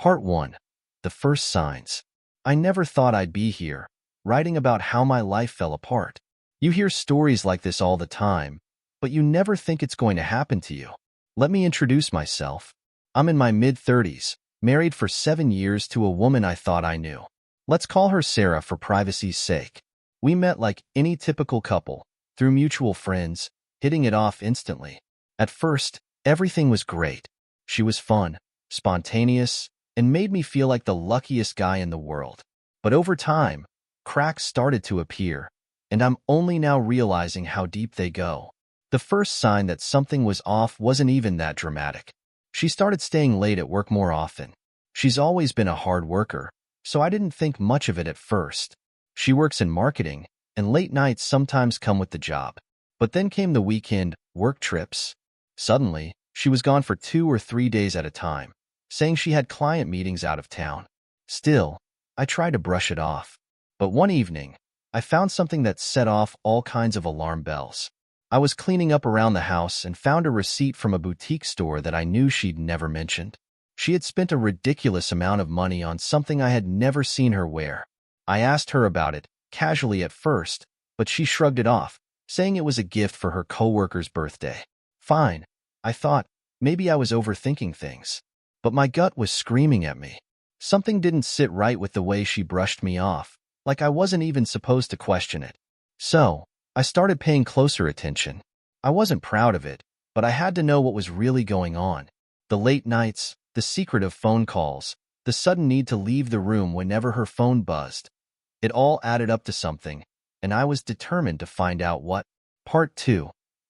Part 1. The First Signs. I never thought I'd be here, writing about how my life fell apart. You hear stories like this all the time, but you never think it's going to happen to you. Let me introduce myself. I'm in my mid-30s, married for 7 years to a woman I thought I knew. Let's call her Sarah for privacy's sake. We met like any typical couple, through mutual friends, hitting it off instantly. At first, everything was great. She was fun, spontaneous, and made me feel like the luckiest guy in the world. But over time, cracks started to appear, and I'm only now realizing how deep they go. The first sign that something was off wasn't even that dramatic. She started staying late at work more often. She's always been a hard worker, so I didn't think much of it at first. She works in marketing, and late nights sometimes come with the job. But then came the weekend work trips. Suddenly, she was gone for 2 or 3 days at a time, saying she had client meetings out of town. Still, I tried to brush it off. But one evening, I found something that set off all kinds of alarm bells. I was cleaning up around the house and found a receipt from a boutique store that I knew she'd never mentioned. She had spent a ridiculous amount of money on something I had never seen her wear. I asked her about it, casually at first, but she shrugged it off, saying it was a gift for her coworker's birthday. Fine, I thought, maybe I was overthinking things. But my gut was screaming at me. Something didn't sit right with the way she brushed me off, like I wasn't even supposed to question it. So, I started paying closer attention. I wasn't proud of it, but I had to know what was really going on. The late nights, the secretive phone calls, the sudden need to leave the room whenever her phone buzzed. It all added up to something, and I was determined to find out what. Part 2.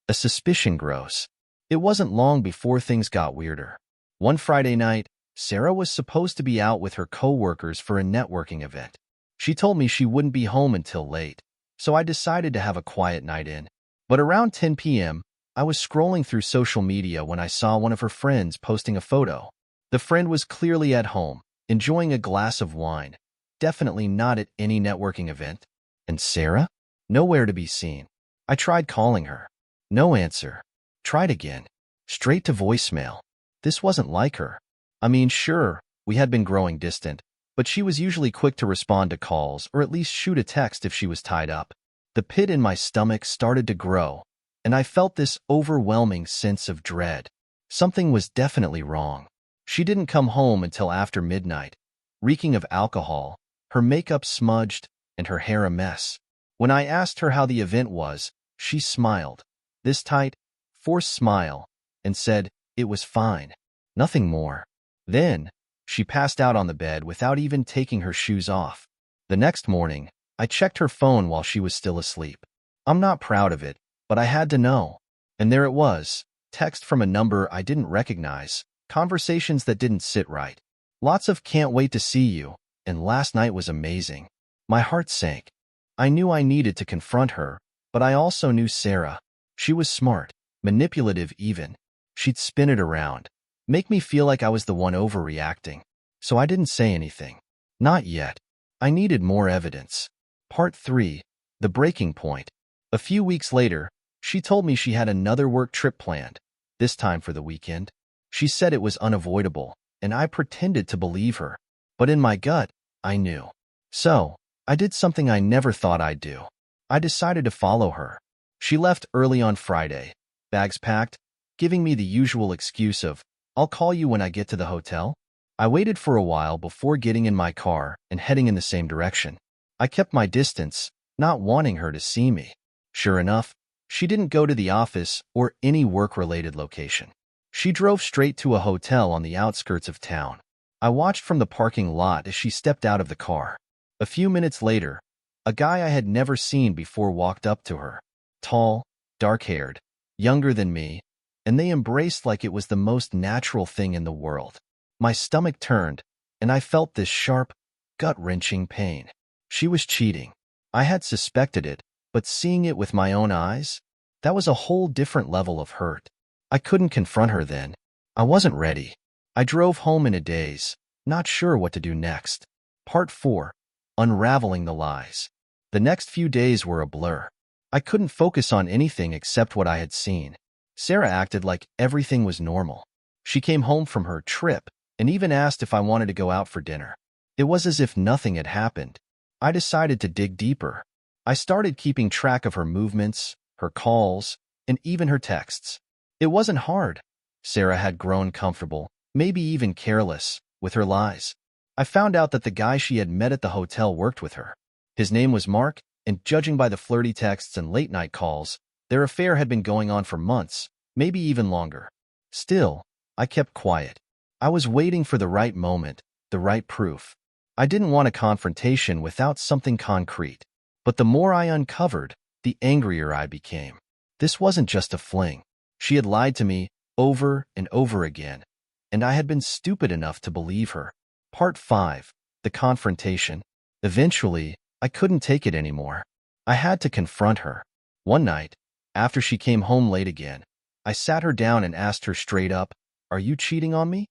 A suspicion grows. It wasn't long before things got weirder. One Friday night, Sarah was supposed to be out with her coworkers for a networking event. She told me she wouldn't be home until late, so I decided to have a quiet night in. But around 10 p.m., I was scrolling through social media when I saw one of her friends posting a photo. The friend was clearly at home, enjoying a glass of wine, definitely not at any networking event. And Sarah? Nowhere to be seen. I tried calling her. No answer. Tried again. Straight to voicemail. This wasn't like her. I mean, sure, we had been growing distant, but she was usually quick to respond to calls or at least shoot a text if she was tied up. The pit in my stomach started to grow, and I felt this overwhelming sense of dread. Something was definitely wrong. She didn't come home until after midnight, reeking of alcohol, her makeup smudged, and her hair a mess. When I asked her how the event was, she smiled, this tight, forced smile, and said it was fine. Nothing more. Then, she passed out on the bed without even taking her shoes off. The next morning, I checked her phone while she was still asleep. I'm not proud of it, but I had to know. And there it was, text from a number I didn't recognize, conversations that didn't sit right. Lots of "can't wait to see you," and "last night was amazing." My heart sank. I knew I needed to confront her, but I also knew Sarah. She was smart, manipulative even. She'd spin it around, make me feel like I was the one overreacting. So I didn't say anything. Not yet. I needed more evidence. Part 3. The Breaking Point. A few weeks later, she told me she had another work trip planned, this time for the weekend. She said it was unavoidable, and I pretended to believe her. But in my gut, I knew. So, I did something I never thought I'd do. I decided to follow her. She left early on Friday, bags packed, giving me the usual excuse of, "I'll call you when I get to the hotel." I waited for a while before getting in my car and heading in the same direction. I kept my distance, not wanting her to see me. Sure enough, she didn't go to the office or any work-related location. She drove straight to a hotel on the outskirts of town. I watched from the parking lot as she stepped out of the car. A few minutes later, a guy I had never seen before walked up to her. Tall, dark-haired, younger than me, and they embraced like it was the most natural thing in the world. My stomach turned, and I felt this sharp, gut-wrenching pain. She was cheating. I had suspected it, but seeing it with my own eyes, that was a whole different level of hurt. I couldn't confront her then. I wasn't ready. I drove home in a daze, not sure what to do next. Part 4. Unraveling the Lies. The next few days were a blur. I couldn't focus on anything except what I had seen. Sarah acted like everything was normal. She came home from her trip and even asked if I wanted to go out for dinner. It was as if nothing had happened. I decided to dig deeper. I started keeping track of her movements, her calls, and even her texts. It wasn't hard. Sarah had grown comfortable, maybe even careless, with her lies. I found out that the guy she had met at the hotel worked with her. His name was Mark, and judging by the flirty texts and late-night calls, their affair had been going on for months, maybe even longer. Still, I kept quiet. I was waiting for the right moment, the right proof. I didn't want a confrontation without something concrete. But the more I uncovered, the angrier I became. This wasn't just a fling. She had lied to me over and over again, and I had been stupid enough to believe her. Part 5. The confrontation. Eventually, I couldn't take it anymore. I had to confront her. One night, after she came home late again, I sat her down and asked her straight up, "Are you cheating on me?"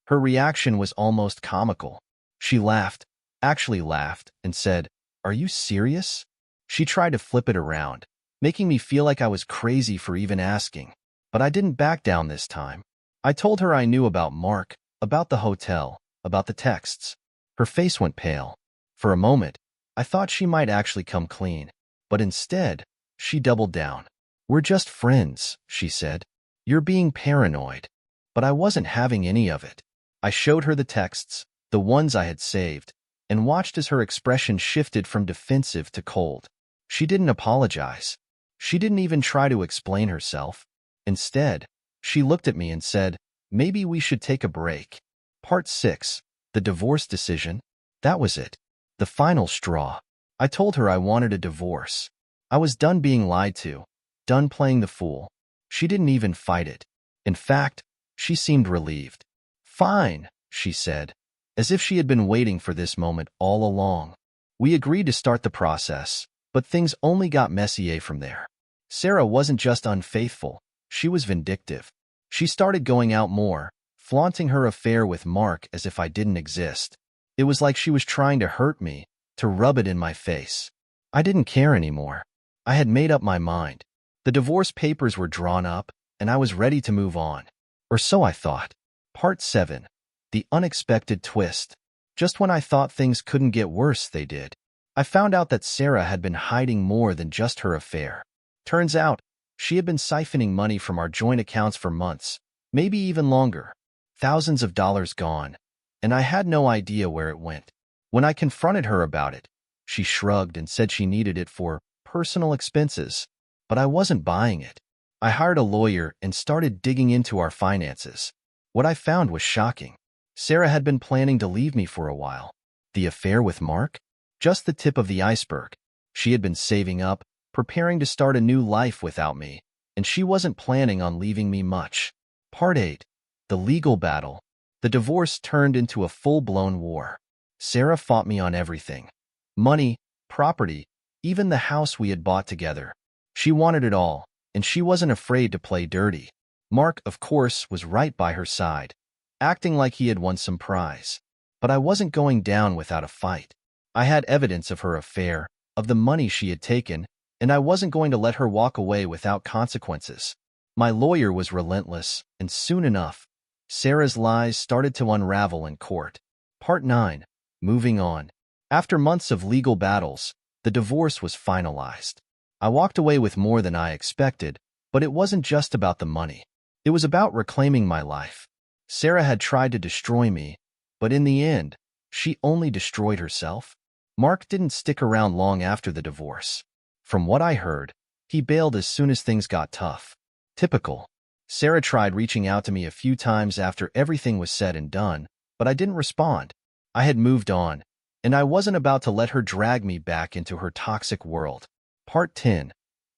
Her reaction was almost comical. She laughed, actually laughed, and said, "Are you serious?" She tried to flip it around, making me feel like I was crazy for even asking. But I didn't back down this time. I told her I knew about Mark, about the hotel, about the texts. Her face went pale. For a moment, I thought she might actually come clean. But instead, she doubled down. "We're just friends," she said. "You're being paranoid." But I wasn't having any of it. I showed her the texts, the ones I had saved, and watched as her expression shifted from defensive to cold. She didn't apologize. She didn't even try to explain herself. Instead, she looked at me and said, "Maybe we should take a break." Part 6. The divorce decision. That was it. The final straw. I told her I wanted a divorce. I was done being lied to, done playing the fool. She didn't even fight it. In fact, she seemed relieved. "Fine," she said, as if she had been waiting for this moment all along. We agreed to start the process, but things only got messier from there. Sarah wasn't just unfaithful, she was vindictive. She started going out more, flaunting her affair with Mark as if I didn't exist. It was like she was trying to hurt me, to rub it in my face. I didn't care anymore. I had made up my mind. The divorce papers were drawn up, and I was ready to move on. Or so I thought. Part 7. The unexpected twist. Just when I thought things couldn't get worse, they did. I found out that Sarah had been hiding more than just her affair. Turns out, she had been siphoning money from our joint accounts for months, maybe even longer. Thousands of dollars gone, and I had no idea where it went. When I confronted her about it, she shrugged and said she needed it for personal expenses. But I wasn't buying it. I hired a lawyer and started digging into our finances. What I found was shocking. Sarah had been planning to leave me for a while. The affair with Mark? Just the tip of the iceberg. She had been saving up, preparing to start a new life without me, and she wasn't planning on leaving me much. Part 8. The legal battle. The divorce turned into a full-blown war. Sarah fought me on everything. Money, property, even the house we had bought together. She wanted it all, and she wasn't afraid to play dirty. Mark, of course, was right by her side, acting like he had won some prize. But I wasn't going down without a fight. I had evidence of her affair, of the money she had taken, and I wasn't going to let her walk away without consequences. My lawyer was relentless, and soon enough, Sarah's lies started to unravel in court. Part 9. Moving on. After months of legal battles, the divorce was finalized. I walked away with more than I expected, but it wasn't just about the money. It was about reclaiming my life. Sarah had tried to destroy me, but in the end, she only destroyed herself. Mark didn't stick around long after the divorce. From what I heard, he bailed as soon as things got tough. Typical. Sarah tried reaching out to me a few times after everything was said and done, but I didn't respond. I had moved on, and I wasn't about to let her drag me back into her toxic world. Part 10.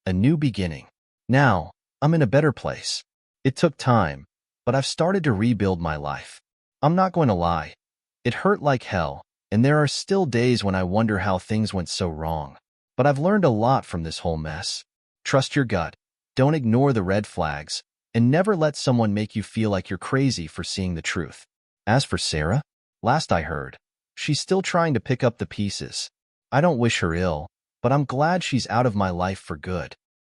A new beginning. Now, I'm in a better place. It took time, but I've started to rebuild my life. I'm not going to lie. It hurt like hell, and there are still days when I wonder how things went so wrong. But I've learned a lot from this whole mess. Trust your gut, don't ignore the red flags, and never let someone make you feel like you're crazy for seeing the truth. As for Sarah, last I heard, she's still trying to pick up the pieces. I don't wish her ill, but I'm glad she's out of my life for good.